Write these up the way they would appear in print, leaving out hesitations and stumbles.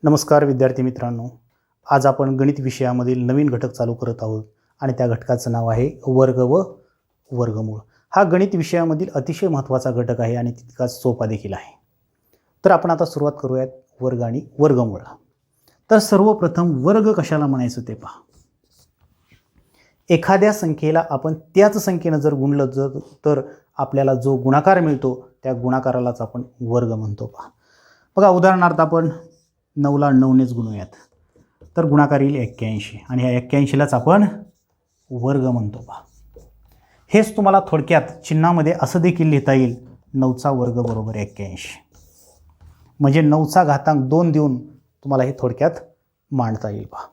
नमस्कार विद्यार्थी मित्रांनो, आज आपण गणित विषयामधील नवीन घटक चालू करत आहोत आणि त्या घटकाचं नाव आहे वर्ग व वर्गमूळ. हा गणित विषयामधील अतिशय महत्त्वाचा घटक आहे आणि तितकाच सोपा देखील आहे. तर आपण आता सुरुवात करूयात वर्ग आणि वर्गमूळला. तर सर्वप्रथम वर्ग कशाला म्हणायचं ते पहा. एखाद्या संख्येला आपण त्याच संख्येनं जर गुणलं तर आपल्याला जो गुणाकार मिळतो त्या गुणाकारालाच आपण वर्ग म्हणतो पहा. बघा, उदाहरणार्थ आपण 9ला 9नेच गुणूयात तर गुणाकार येईल 81 आणि ह्या 81लाच आपण वर्ग म्हणतो पहा. हेच तुम्हाला थोडक्यात चिन्हामध्ये असं देखील लिहिता येईल, 9चा वर्ग बरोबर 81, म्हणजे 9चा घातांक 2 देऊन तुम्हाला हे थोडक्यात मांडता येईल पहा.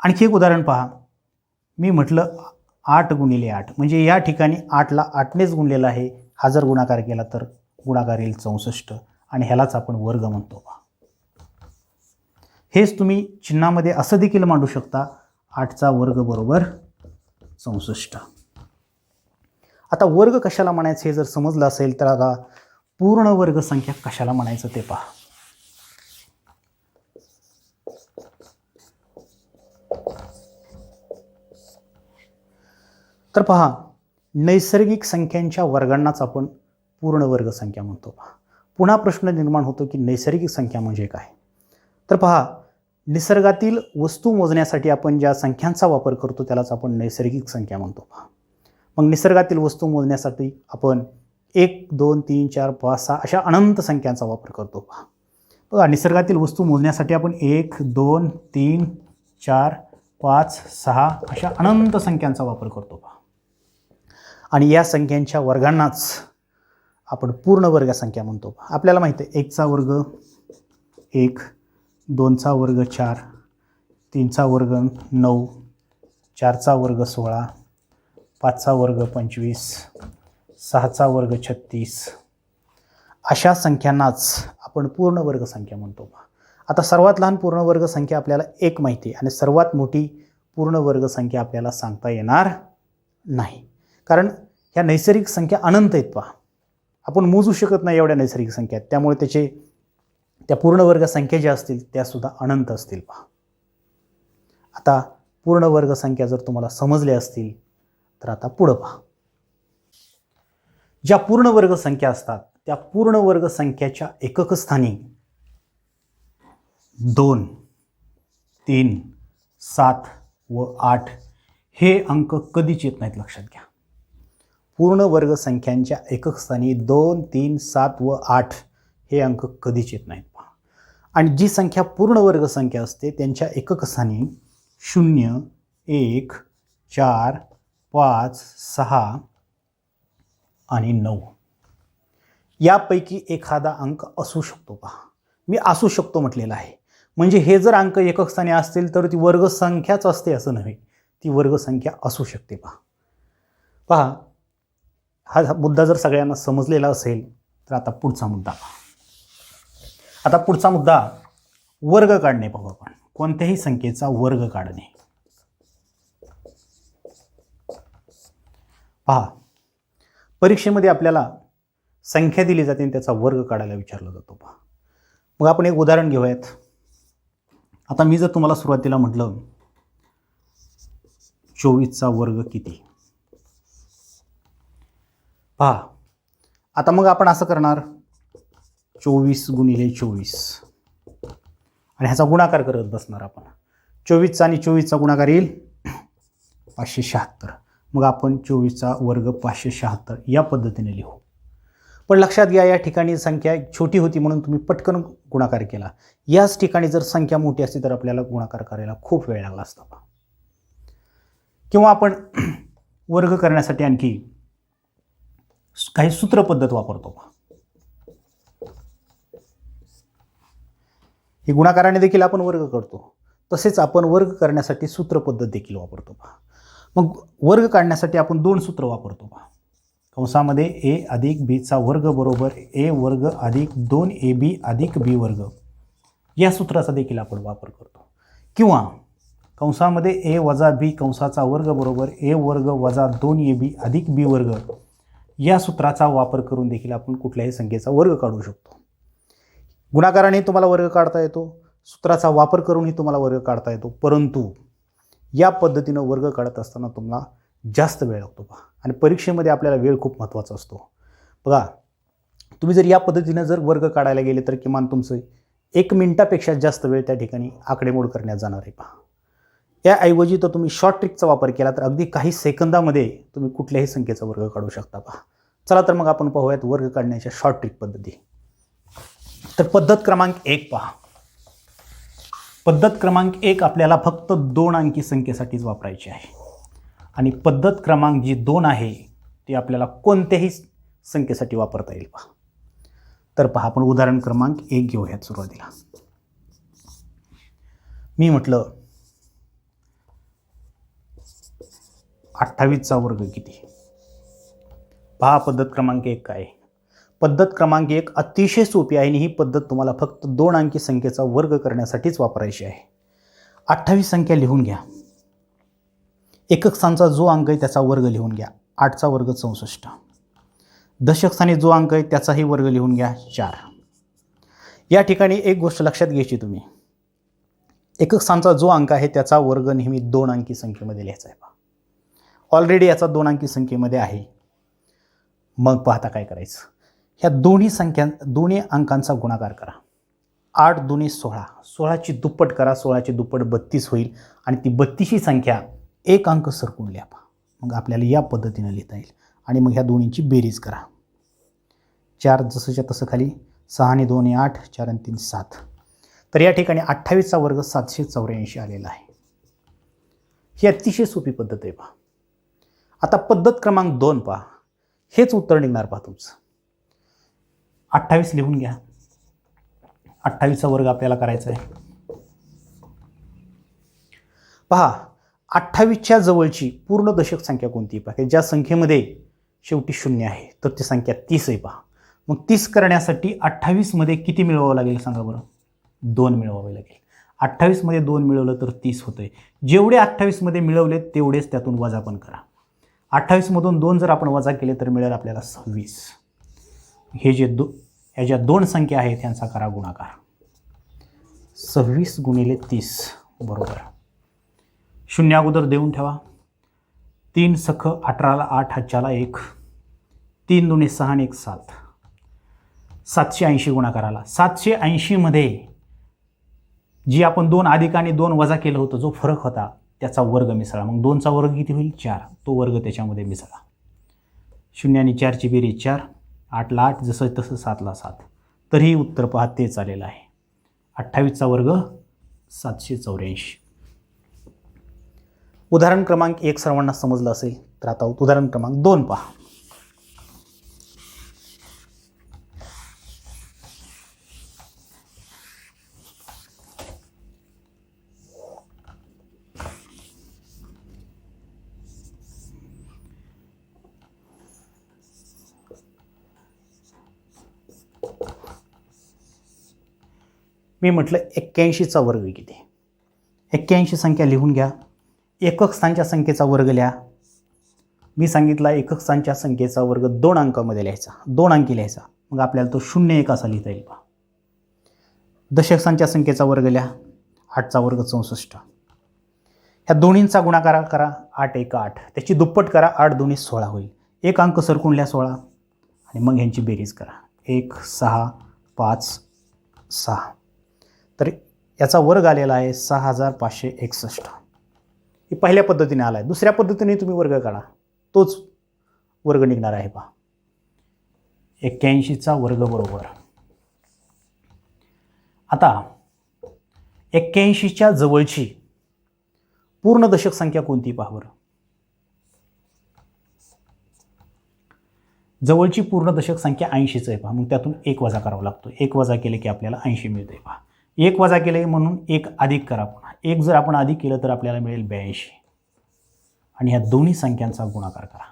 आणखी एक उदाहरण पहा. मी म्हटलं 8 गुणिले 8, म्हणजे या ठिकाणी 8ला 8नेच गुणलेला आहे. हा जर गुणाकार केला तर गुणाकार येईल 64 आणि ह्यालाच आपण वर्ग म्हणतो पहा. हेच तुम्ही चिन्हामध्ये असं देखील मांडू शकता, 8चा वर्ग बरोबर 64. आता वर्ग कशाला म्हणायचं हे जर समजलं असेल तर आता पूर्ण वर्ग संख्या कशाला म्हणायचं ते पहा. तर पहा, नैसर्गिक संख्यांच्या वर्गांनाच आपण पूर्ण वर्ग संख्या म्हणतो पहा. पुन्हा प्रश्न निर्माण होतो की नैसर्गिक संख्या म्हणजे काय. तर पहा, निसर्गातील वस्तू मोजण्यासाठी आपण ज्या संख्यांचा वापर करतो त्यालाच आपण नैसर्गिक संख्या म्हणतो पहा. मग निसर्गातील वस्तू मोजण्यासाठी आपण 1, 2, 3, 4, 5, 6 अशा अनंत संख्यांचा वापर करतो पहा. बघा, निसर्गातील वस्तू मोजण्यासाठी आपण 1, 2, 3, 4, 5, 6 अशा अनंत संख्यांचा वापर करतो पहा. आणि या संख्यांच्या वर्गांनाच आपण पूर्ण वर्ग संख्या म्हणतो. आपल्याला माहिती आहे 1चा वर्ग 1, 2चा वर्ग 4, 3चा वर्ग 9, 4चा वर्ग 16, 5चा वर्ग 25, 6चा वर्ग 36 अशा संख्यांनाच आपण पूर्ण वर्ग संख्या म्हणतो. आता सर्वात लहान पूर्ण वर्ग संख्या आपल्याला 1 माहिती आहे आणि सर्वात मोठी पूर्ण वर्ग संख्या आपल्याला सांगता येणार नाही, कारण ह्या नैसर्गिक संख्या अनंत आहेत पहा. आपण मोजू शकत नाही एवढ्या नैसर्गिक संख्या आहेत, त्यामुळे त्या पूर्ण वर्ग संख्या ज्या असतील त्यासुद्धा अनंत असतील पहा. आता पूर्ण वर्ग संख्या जर तुम्हाला समजल्या असतील तर आता पुढं पहा. ज्या पूर्ण वर्ग संख्या असतात त्या पूर्ण वर्ग संख्याच्या एकक स्थानी 2, 3, 7 व 8 हे अंक कधीच येत नाहीत, लक्षात घ्या. पूर्ण वर्ग संख्यांच्या एकक स्थानी 2, 3, 7 व 8 हे अंक कधीच येत नाहीत पहा. आणि जी संख्या पूर्ण वर्ग संख्या असते त्यांच्या एकक स्थानी 0, 1, 4, 5, 6 आणि 9 यापैकी एखादा अंक असू शकतो पहा. मी असू शकतो म्हटलेलं आहे, म्हणजे हे जर अंक एकक स्थानी असतील तर ती वर्ग संख्याच असते असं नव्हे, ती वर्ग संख्या असू शकते पहा. पहा, हा मुद्दा जर सगळ्यांना समजलेला असेल तर आता पुढचा मुद्दा. आता पुढचा मुद्दा वर्ग काढणे पाहू आपण. कोणत्याही संख्येचा वर्ग काढणे. पहा, परीक्षेमध्ये आपल्याला संख्या दिली जाते आणि त्याचा वर्ग काढायला विचारला जातो पहा. मग आपण एक उदाहरण घेऊयात. आता मी जर तुम्हाला सुरुवातीला म्हटलं 24चा वर्ग किती पहा. आता मग आपण असं करणार 24 गुणिले 24 आणि ह्याचा गुणाकार करत बसणार आपण. 24चा आणि 24चा गुणाकार येईल 576. मग आपण 24चा वर्ग 576 या पद्धतीने लिहू. पण लक्षात घ्या, या ठिकाणी संख्या छोटी होती म्हणून तुम्ही पटकन गुणाकार केला. याच ठिकाणी जर संख्या मोठी असती तर आपल्याला गुणाकार करायला खूप वेळ लागला असता. किंवा आपण वर्ग करण्यासाठी आणखी काही सूत्र पद्धत वापरतो. ही गुणाकाराने देखील आपण वर्ग करतो, तसेच आपण वर्ग करण्यासाठी सूत्र पद्धत देखील वापरतो पहा. मग वर्ग काढण्यासाठी आपण 2 सूत्र वापरतो पहा. कंसामध्ये a अधिक bचा वर्ग बरोबर a वर्ग अधिक 2ab अधिक b वर्ग या सूत्राचा देखील आपण वापर करतो. किंवा कंसामध्ये a वजा b कंसाचा वर्ग बरोबर a वर्ग वजा 2ab अधिक b वर्ग या सूत्राचा वापर करून देखील आपण कुठल्याही संख्येचा वर्ग काढू शकतो. गुणाकाराने तुम्हाला वर्ग काढता येतो, सूत्राचा वापर करूनही तुम्हाला वर्ग काढता येतो, परंतु या पद्धतीनं वर्ग काढत असताना तुम्हाला जास्त वेळ लागतो पहा. आणि परीक्षेमध्ये आपल्याला वेळ खूप महत्त्वाचा असतो. बघा, तुम्ही जर या पद्धतीनं जर वर्ग काढायला गेले तर किमान तुमचं 1 मिनिटापेक्षा जास्त वेळ त्या ठिकाणी आकडेमोड करण्यात जाणार आहे पहा. याऐवजी तर तुम्ही शॉर्ट ट्रिकचा वापर केला तर अगदी काही सेकंदामध्ये तुम्ही कुठल्याही संख्येचा वर्ग काढू शकता पहा. चला तर मग आपण पाहूयात वर्ग काढण्याच्या शॉर्ट ट्रिक पद्धती. तर पद्धत क्रमांक 1 पहा. पद्धत क्रमांक 1 आपल्याला फक्त 2 अंकी संख्येसाठीच वापरायची आहे. आणि पद्धत क्रमांक जी 2 आहे ती आपल्याला कोणत्याही संख्येसाठी वापरता येईल पहा. तर पहा, आपण उदाहरण क्रमांक 1 घेऊयात सुरुवातीला. मी म्हटलं 28चा वर्ग किती. पहा पद्धत क्रमांक 1 काय. पद्धत क्रमांक 1 अतिशय सोपी आहे आणि ही पद्धत तुम्हाला फक्त 2 अंकी संख्येचा वर्ग करण्यासाठीच वापरायची आहे. 28 संख्या लिहून घ्या. एकक स्थानचा जो अंक आहे त्याचा वर्ग लिहून घ्या, 8चा वर्ग 64. दशक स्थानी जो अंक आहे त्याचाही वर्ग लिहून घ्या, 4. या ठिकाणी एक गोष्ट लक्षात घ्यायची तुम्ही, एकक स्थानचा जो अंक आहे त्याचा वर्ग नेहमी 2 अंकी संख्येमध्ये लिहायचा आहे. ऑलरेडी याचा 2 अंकी संख्येमध्ये आहे. मग पाहता काय करायचं, ह्या दोन्ही अंकांचा गुणाकार करा. 8 दुणे 16, 16ची दुप्पट करा, 16ची दुप्पट 32 होईल आणि ती 32ही संख्या एक अंक सरकून लिहा. मग आपल्याला या पद्धतीनं लिहिता येईल. आणि मग ह्या दोन्हींची बेरीज करा. 4 जसंच्या तसं खाली, 6 आणि 2 8, 4 आणि 3 7. तर या ठिकाणी 28चा वर्ग 784 आलेला आहे. ही अतिशय सोपी पद्धत आहे पहा. आता पद्धत क्रमांक 2 पहा, हेच उत्तर निघणार पहा तुमचं. 28 लिहून घ्या. 28चा वर्ग आपल्याला करायचा आहे. पहा, 28च्या जवळची पूर्ण दशक संख्या कोणती पहा, ज्या संख्येमध्ये शेवटी 0 आहे तर ती संख्या 30 आहे पहा. मग 30 करण्यासाठी 28 मध्ये किती मिळवावं लागेल सांगा बरं. 2 मिळवावे लागेल. 28 मध्ये 2 मिळवलं तर 30 होतंय. जेवढे 28 मध्ये मिळवले तेवढेच त्यातून वजा पण करा. 28 मधून 2 जर आपण वजा केले तर मिळेल आपल्याला 26. हे जे ह्या ज्या 2 संख्या आहेत त्यांचा करा गुणाकार. 26 गुणिले 30 बरोबर. 0 अगोदर देऊन ठेवा. 3 सख 18ला 8 हातच्याला 1, 3 दुणे 6 आणि 1 7. 780 गुणाकाराला. 780 मध्ये जी आपण 2 अधिक आणि 2 वजा केलं होतं, जो फरक होता त्याचा वर्ग मिसळा. मग 2चा वर्ग किती होईल, 4. तो वर्ग त्याच्यामध्ये मिसळा. 0 आणि 4ची बेरीज 4, 8ला 8 जसं तसं 7ला 7. तरीही उत्तर पहा तेच आलेलं आहे. 28चा वर्ग 784. उदाहरण क्रमांक 1 सर्वांना समजलं असेल तर आता उदाहरण क्रमांक 2 पहा. मी म्हटलं 81चा वर्ग किती. 81 संख्या लिहून घ्या. एकक स्थानच्या संख्येचा वर्ग लिहा. मी सांगितला एकक स्थानच्या संख्येचा वर्ग 2 अंकामध्ये लिहायचा, 2 अंकी लिहायचा. मग आपल्याला तो 0 असा लिहिता येईल पहा. दशक स्थानच्या संख्येचा वर्ग लिहा. 8चा वर्ग 64. ह्या दोन्हींचा गुणाकार करा. 8 1 8, त्याची दुप्पट करा. 8 2 16 होईल. एक अंक सरकून लिहा 16 आणि मग ह्यांची बेरीज करा. 1 6 5 6. तर याचा वर्ग आलेला आहे 6561. ही पहिल्या पद्धतीने आला आहे. दुसऱ्या पद्धतीने तुम्ही वर्ग काढा, तोच वर्ग निघणार आहे पहा. 81चा वर्ग बरोबर. आता 81च्या जवळची पूर्ण दशक संख्या कोणती पहा बरं. जवळची पूर्ण दशक संख्या 80च आहे पहा. मग त्यातून 1 वजा करावा लागतो. 1 वजा केले की आपल्याला 80 मिळते पहा. 1 वजा केले म्हणून 1 अधिक करा. पुन्हा 1 जर आपण अधिक केलं तर आपल्याला मिळेल 82. आणि ह्या दोन्ही संख्यांचा गुणाकार करा.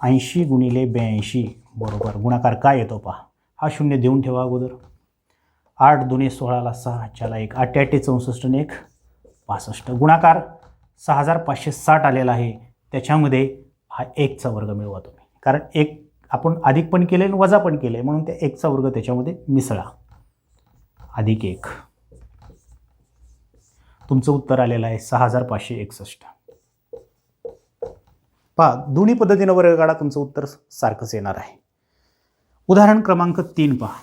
80 गुणिले 82 बरोबर. गुणाकार काय येतो पहा. हा 0 देऊन ठेवा अगोदर. 8 दुणे 16ला 6 हातच्याला 1, 8 8 64 आणि 1 65. गुणाकार 6560 आलेला आहे. त्याच्यामध्ये हा 1चा वर्ग मिळवा तुम्ही, कारण 1 आपण अधिक पण केले आणि वजा पण केले, म्हणून त्या 1चा वर्ग त्याच्यामध्ये मिसळा. अधिक 1. तुमचं उत्तर आलेलं आहे 6561. पहा, दोन्ही पद्धतीनं वर्ग काढा, तुमचं उत्तर सारखंच येणार आहे. उदाहरण क्रमांक 3 पहा.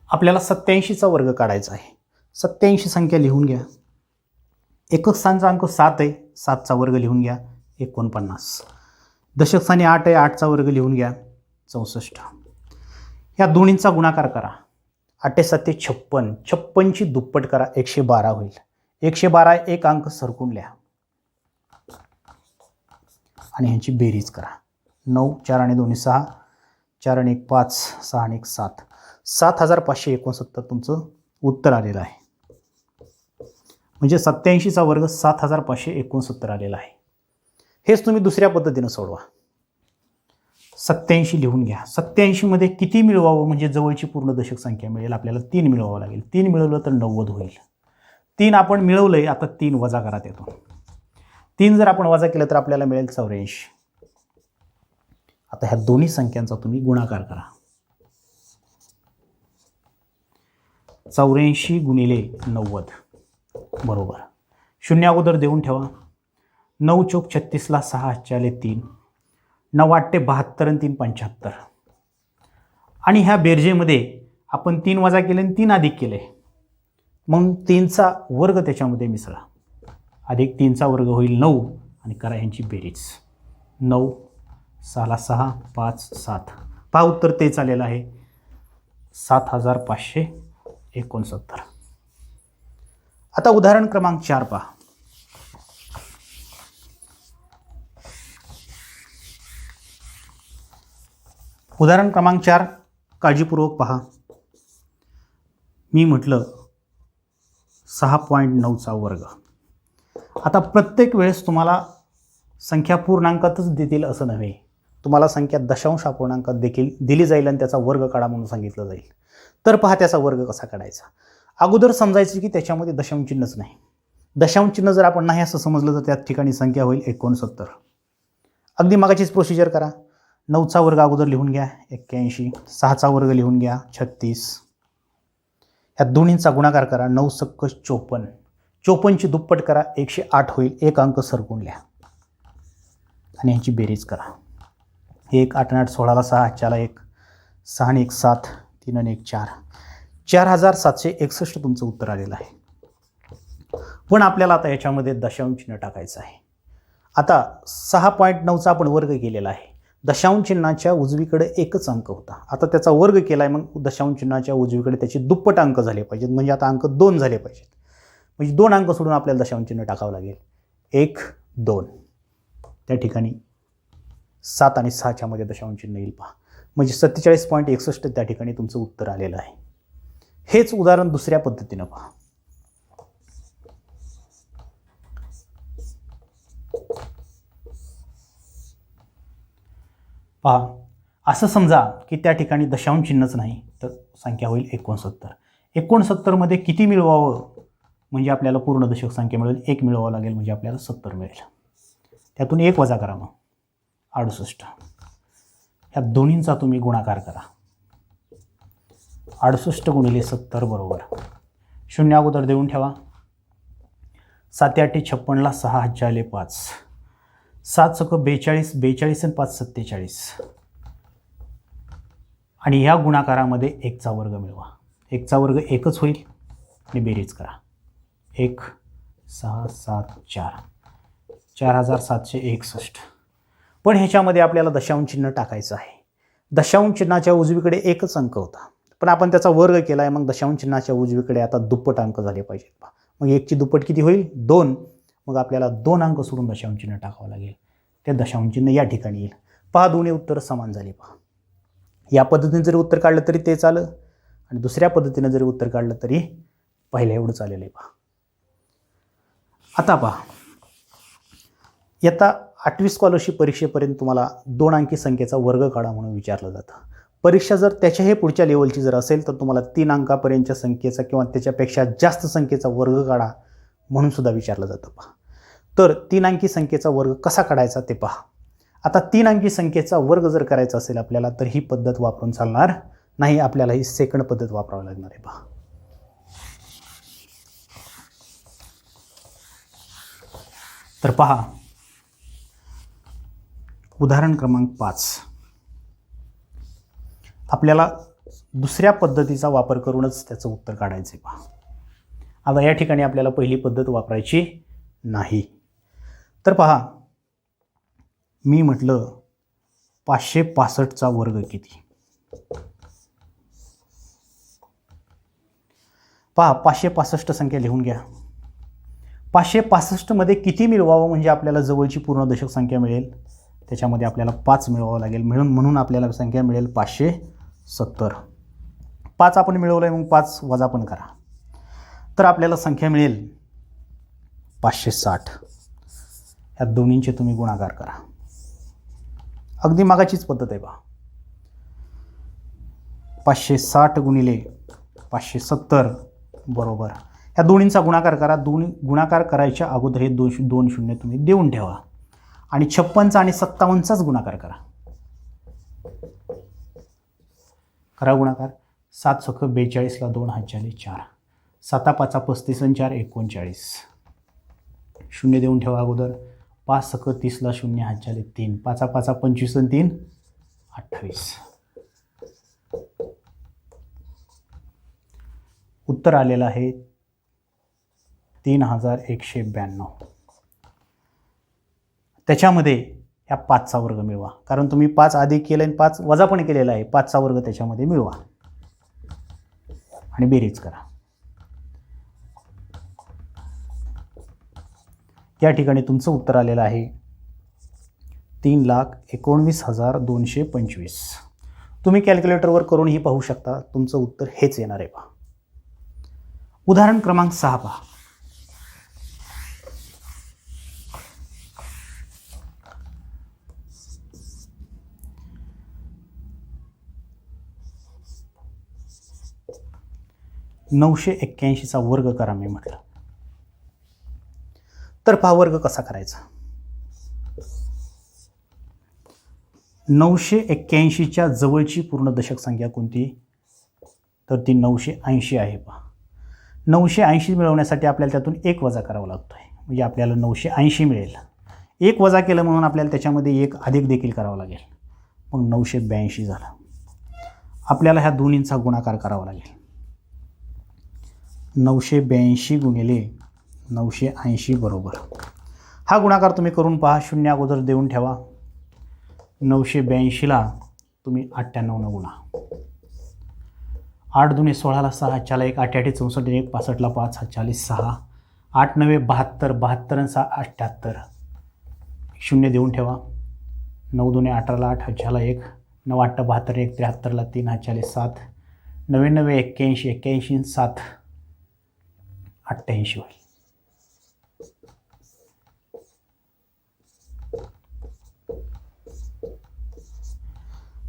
आपल्याला 87चा वर्ग काढायचा आहे. 87 संख्या लिहून घ्या. एकक स्थानचा अंक 7 आहे, 7चा वर्ग लिहून घ्या 49. दशक स्थानी 8 आहे, 8चा वर्ग लिहून घ्या 64. ह्या दोन्हींचा गुणाकार करा. 8 7 56. 56ची दुप्पट करा, 112 होईल. 112 एक अंक सरकून लिहा आणि ह्यांची बेरीज करा. 9 4 आणि 2 6, 4 आणि 1 5, 6 आणि 1 7. 7569 तुमचं उत्तर आलेलं आहे. म्हणजे 87चा वर्ग 7569 आलेला आहे. हेच तुम्ही दुसऱ्या पद्धतीनं सोडवा. 87 लिहून घ्या. 87 मध्ये किती मिळवावं म्हणजे जवळची पूर्ण दशक संख्या मिळेल. आपल्याला 3 मिळवावं लागेल. 3 मिळवलं तर 90 होईल. 3 आपण मिळवलंय, आता 3 वजा करा त्यातून. 3 जर आपण वजा केलं तर आपल्याला मिळेल 84. आता ह्या दोन्ही संख्यांचा तुम्ही गुणाकार करा. 84 गुणिले 90 बरोबर. शून्य अगोदर देऊन ठेवा. 9 चौक 36ला 6 4 3, 9 8 72 आणि 3 75. आणि ह्या बेरजेमध्ये आपण 3 वजा केले आणि 3 अधिक केले, मग 3चा वर्ग त्याच्यामध्ये मिसळा. अधिक 3चा वर्ग होईल 9 आणि करा ह्यांची बेरीज. 9 6 6 5 7. पहा उत्तर तेच आलेलं आहे 7569. आता उदाहरण क्रमांक 4 पहा. उदाहरण क्रमांक 4 काळजीपूर्वक पहा. मी म्हटलं 6.9चा वर्ग. आता प्रत्येक वेळेस तुम्हाला संख्या पूर्णांकातच देतील असं नव्हे. तुम्हाला संख्या दशांश अपूर्णांकात देखील दिली जाईल आणि त्याचा वर्ग काढा म्हणून सांगितलं जाईल. तर पहा त्याचा वर्ग कसा काढायचा. अगोदर समजायचं की त्याच्यामध्ये दशांश चिन्हच नाही. दशांश चिन्ह जर आपण नाही असं समजलं तर त्या ठिकाणी संख्या होईल 69. अगदी मागाचीच प्रोसिजर करा. 9चा वर्ग अगोदर लिहून घ्या 81. 6चा वर्ग लिहून घ्या 36. ह्या दोन्हींचा गुणाकार करा. 9 सक्क 54. 54ची दुप्पट करा, 108 होईल. एक अंक सरकून लिहा आणि ह्याची बेरीज करा. 1 8 8 16ला 6 4ला 1, 6 आणि 1 7, 3 आणि 1 4. 4761 तुमचं उत्तर आलेलं आहे. पण आपल्याला आता याच्यामध्ये दशांश चिन्ह टाकायचं आहे. आता 6.9चा आपण वर्ग केलेला आहे. दशांश चिन्हाच्या उजवीकडे एकच अंक होता. आता त्याचा वर्ग केला आहे, मग दशांश चिन्हाच्या उजवीकडे त्याचे दुप्पट अंक झाले पाहिजेत. म्हणजे आता अंक 2 झाले पाहिजेत. म्हणजे 2 अंक सोडून आपल्याला दशांश चिन्ह टाकावं लागेल. 1 2. त्या ठिकाणी 7 आणि 6च्या मध्ये दशांश चिन्ह येईल पहा. म्हणजे 47.61 त्या ठिकाणी तुमचं उत्तर आलेलं आहे. हेच उदाहरण दुसऱ्या पद्धतीनं पहा. पहा, असं समजा की त्या ठिकाणी दशांश चिन्हच नाही, तर संख्या होईल 69. 69 मध्ये किती मिळवावं म्हणजे आपल्याला पूर्ण दशक संख्या मिळेल. 1 मिळवावं लागेल म्हणजे आपल्याला 70 मिळेल. त्यातून 1 वजा करा, मग 68. ह्या दोन्हींचा तुम्ही गुणाकार करा. 68 गुणिले 70 बरोबर. शून्य अगोदर देऊन ठेवा. 7 8 56ला 6 4 5, 7 सक 42, 42 आणि 5 47. आणि ह्या गुणाकारामध्ये 1चा वर्ग मिळवा. 1चा वर्ग 1च होईल आणि बेरीज करा. 1 6 7 4, 4761. पण ह्याच्यामध्ये आपल्याला दशांश चिन्ह टाकायचं आहे. दशांश चिन्हाच्या उजवीकडे एकच अंक होता, पण आपण त्याचा वर्ग केला आहे. मग दशांश चिन्हाच्या उजवीकडे आता दुप्पट अंक झाले पाहिजेत. मग 1ची दुप्पट किती होईल 2. मग आपल्याला 2 अंक सोडून दशांश चिन्ह टाकावं लागेल. ते दशांश चिन्ह या ठिकाणी येईल. पहा, दोन्ही उत्तर समान झाली. पहा, या पद्धतीने जरी उत्तर काढलं तरी ते चालं आणि दुसऱ्या पद्धतीने जरी उत्तर काढलं तरी पहिल्या एवढं चालेल आहे. पहा. आता पहा, इयत्ता 8वी स्कॉलरशिप परीक्षेपर्यंत तुम्हाला 2 अंकी संख्येचा वर्ग काढा म्हणून विचारलं जातं. परीक्षा जर त्याच्याही पुढच्या लेवलची जर असेल तर तुम्हाला 3 अंकापर्यंतच्या संख्येचा किंवा त्याच्यापेक्षा जास्त संख्येचा वर्ग काढा म्हणून सुद्धा विचारलं जातं. पहा, तर 3 अंकी संख्येचा वर्ग कसा काढायचा ते पहा. आता 3 अंकी संख्येचा वर्ग जर करायचा असेल आपल्याला तर ही पद्धत वापरून चालणार नाही, आपल्याला ही सेकंड पद्धत वापरावी लागणार आहे. पहा, तर पहा, उदाहरण क्रमांक 5 आपल्याला दुसऱ्या पद्धतीचा वापर करूनच त्याचं उत्तर काढायचं आहे. पहा, आता या ठिकाणी आपल्याला पहिली पद्धत वापरायची नाही. तर पहा, मी म्हटलं 565चा वर्ग किती. पहा, 565 संख्या लिहून घ्या. 565 मध्ये किती मिळवावं म्हणजे आपल्याला जवळची पूर्ण दशक संख्या मिळेल, त्याच्यामध्ये आपल्याला 5 मिळवावं लागेल. म्हणून आपल्याला संख्या मिळेल 570. 5 आपण मिळवलंय, मग 5 वजा पण करा, तर आपल्याला संख्या मिळेल 560. या दोन्हींचे तुम्ही गुणाकार करा. अगदी मागाचीच पद्धत आहे. पहा, 560 गुणिले 570 बरोबर, या दोन्हींचा गुणाकार करा. गुणाकार करायच्या अगोदर हे 2 शून्य तुम्ही देऊन ठेवा आणि 56चा आणि 57चाच गुणाकार करा. करा गुणाकार. 7 सख 42 ला 2 हातच्याले 4, 7 5 35 आणि 4 39, शून्य देऊन ठेवा अगोदर. 5 सख 30 ला 0 हातच्याले 3, 5 5 25 आणि 3 28. उत्तर आलेलं आहे 3192. त्याच्यामध्ये ह्या 5चा वर्ग मिळवा, कारण तुम्ही 5 अधिक केलं आणि 5 वजा पण केलेला आहे. 5चा वर्ग त्याच्यामध्ये मिळवा आणि बेरीज करा. या ठिकाणी तुमचं उत्तर आलेलं आहे 3,19,225. तुम्ही कॅल्क्युलेटरवर करूनही पाहू शकता, तुमचं उत्तर हेच येणार आहे. पहा, उदाहरण क्रमांक 6 पहा. चा वर्ग करा मी म्हटलं. तर पहा, वर्ग कसा करायचा. 981च्या जवळची पूर्ण दशक संख्या कोणती, तर ती 980 आहे. पहा, 980 मिळवण्यासाठी आपल्याला त्यातून 1 वजा करावा लागतो आहे, म्हणजे आपल्याला 980 मिळेल. 1 वजा केलं म्हणून आपल्याला त्याच्यामध्ये 1 अधिक देखील करावं लागेल, मग 982 झालं. आपल्याला ह्या दोन्हींचा गुणाकार करावा लागेल. 982 गुणिले 980 बरोबर. हा गुणाकार तुम्ही करून पहा. शून्य अगोदर देऊन ठेवा. 982ला तुम्ही 98 गुणा. 8 दुणे 16 ला 6 हातच्याला 1, 8 8 64 1 65 ला 5 हातच्याला 6, 8 9 72 72 आणि 6 78. शून्य देऊन ठेवा. 9 दुणे 18 ला 8 हातच्याला 1, 9 8 72 1 73 ला 3 हातच्याला 7, 99 81 81 7 88 होईल.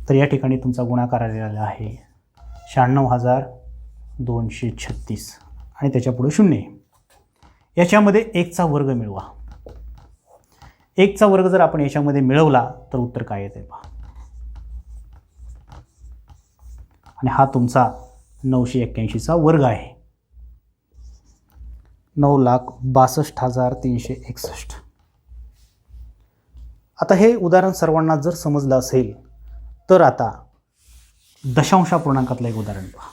तर या ठिकाणी तुमचा गुणाकार आलेला आहे 96,236 आणि त्याच्या पुढे शून्य. याच्यामध्ये 1चा वर्ग मिळवा. 1चा वर्ग जर आपण याच्यामध्ये मिळवला तर उत्तर काय येते पहा. आणि हा तुमचा 981चा वर्ग आहे. 9,62,361. आता हे उदाहरण सर्वांना जर समजलं असेल तर आता दशांशापूर्णांकातलं एक उदाहरण पहा.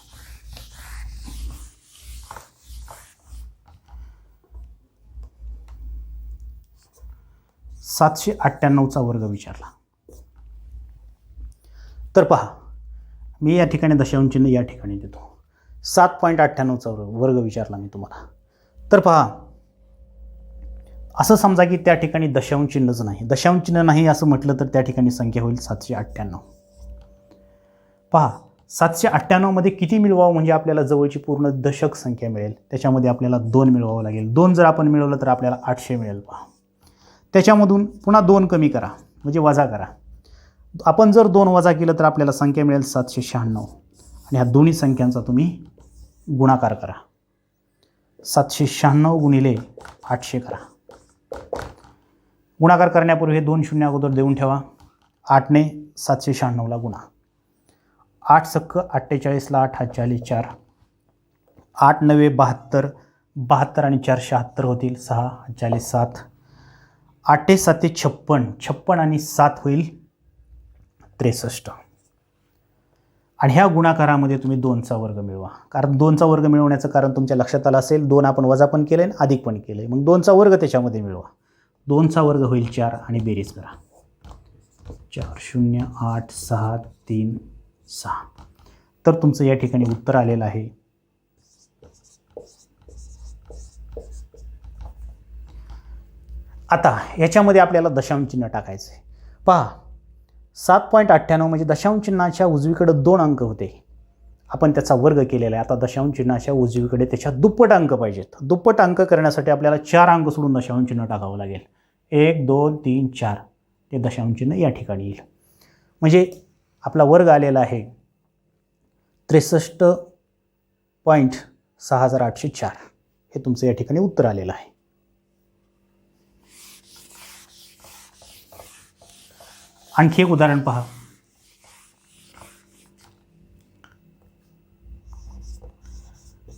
चा वर्ग विचारला. तर पहा, मी या ठिकाणी दशांश चिन्ह या ठिकाणी देतो. 7.98चा वर्ग विचारला मी तुम्हाला. तर पहा, असं समजा की त्या ठिकाणी दशांश चिन्हच नाही. दशांश चिन्ह नाही असं म्हटलं तर त्या ठिकाणी संख्या होईल 798. पहा, 798 मध्ये किती मिळवावं म्हणजे आपल्याला जवळची पूर्ण दशक संख्या मिळेल, त्याच्यामध्ये आपल्याला 2 मिळवावं लागेल. 2 जर आपण मिळवलं तर आपल्याला 800 मिळेल. पहा, त्याच्यामधून पुन्हा 2 कमी करा म्हणजे वजा करा. आपण जर 2 वजा केलं तर आपल्याला संख्या मिळेल 796 आणि ह्या दोन्ही संख्यांचा तुम्ही गुणाकार करा. 796 गुणिले 800 करा. गुणाकार करण्यापूर्वी हे 2 शून्य अगोदर देऊन ठेवा. 8ने 796ला गुणा. 8 सक्क 48 ला 8 हा 40 4. 8 9 72, 72 आणि 4 76 होतील. 6 40 7. 8 7 56, 56 आणि 7 होईल 63. आणि ह्या गुणाकारामध्ये तुम्ही 2चा वर्ग मिळवा. कारण 2चा वर्ग मिळवण्याचं कारण तुमच्या लक्षात आलं असेल, 2 आपण वजा पण केलं आहे अधिक पण केलं आहे, मग 2चा वर्ग त्याच्यामध्ये मिळवा. 2चा वर्ग होईल 4 आणि बेरीज करा. 4 0 8 6 3 6. तर तुमचं या ठिकाणी उत्तर आलेलं आहे आता याच्यामध्ये आपल्याला दशांश चिन्ह टाकायचं आहे. पहा, 7.98 म्हणजे दशांश चिन्हाच्या उजवीकडे 2 अंक होते, आपण त्याचा वर्ग केलेला आहे. आता दशांश चिन्हाच्या उजवीकडे त्याच्या दुप्पट अंक पाहिजेत. दुप्पट अंक करण्यासाठी आपल्याला 4 अंक सोडून दशांश चिन्ह टाकावं लागेल. 1 2 3 4 ते दशांश चिन्ह या ठिकाणी येईल. म्हणजे आपला वर्ग आलेला आहे 63.6804. हे तुमचं या ठिकाणी उत्तर आलेलं आहे. आणखी एक उदाहरण पहा.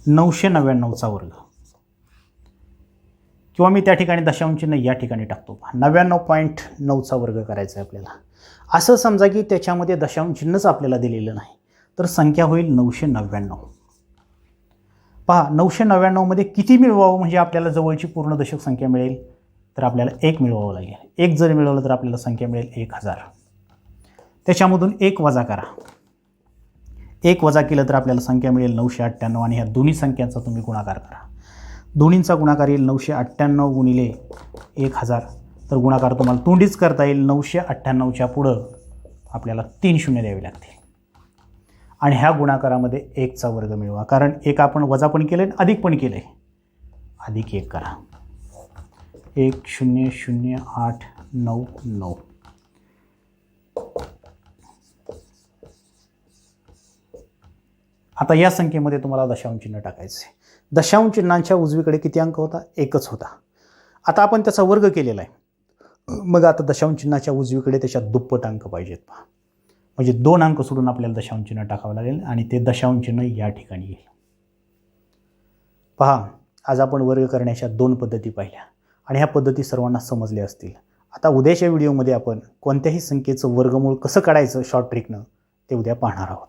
999चा वर्ग, किंवा मी त्या ठिकाणी दशांश चिन्ह या ठिकाणी टाकतो. 99.9चा वर्ग करायचा आहे आपल्याला. असं समजा की त्याच्यामध्ये दशांश चिन्हच आपल्याला दिलेलं नाही, तर संख्या होईल 999. पहा, 999 मध्ये किती मिळवावं म्हणजे आपल्याला जवळची पूर्ण दशक संख्या मिळेल, तर आपल्याला 1 मिळवावं लागेल. 1 जर मिळवलं तर आपल्याला संख्या मिळेल 1000. त्याच्यामधून 1 वजा करा. 1 वजा केलं तर आपल्याला संख्या मिळेल 998 आणि ह्या दोन्ही संख्यांचा तुम्ही गुणाकार करा. दोन्हींचा गुणाकार येईल 998 गुणिले 1000. तर गुणाकार तुम्हाला तोंडीच करता येईल. 998च्या पुढं आपल्याला 3 शून्य द्यावे लागतील आणि ह्या गुणाकारामध्ये 1चा वर्ग मिळवा. कारण 1 आपण वजा पण केलं आहे अधिक पण केलं आहे. अधिक 1 करा. 100899. आता या संख्येमध्ये तुम्हाला दशांश चिन्ह टाकायचं आहे. दशांश चिन्हांच्या उजवीकडे किती अंक होता? 1च होता. आता आपण त्याचा वर्ग केलेला आहे. मग आता दशांश चिन्हाच्या उजवीकडे त्याच्या दुप्पट अंक पाहिजेत. पहा, म्हणजे 2 अंक सोडून आपल्याला दशांश चिन्ह टाकावं लागेल आणि ते दशांश चिन्ह या ठिकाणी येईल. पहा, आज आपण वर्ग करण्याच्या 2 पद्धती पाहिल्या आणि ह्या पद्धती सर्वांना समजल्या असतील. आता उद्याच्या व्हिडिओमध्ये आपण कोणत्याही संख्येचं वर्गमूळ कसं काढायचं शॉर्ट ट्रिकनं ते उद्या पाहणार आहोत.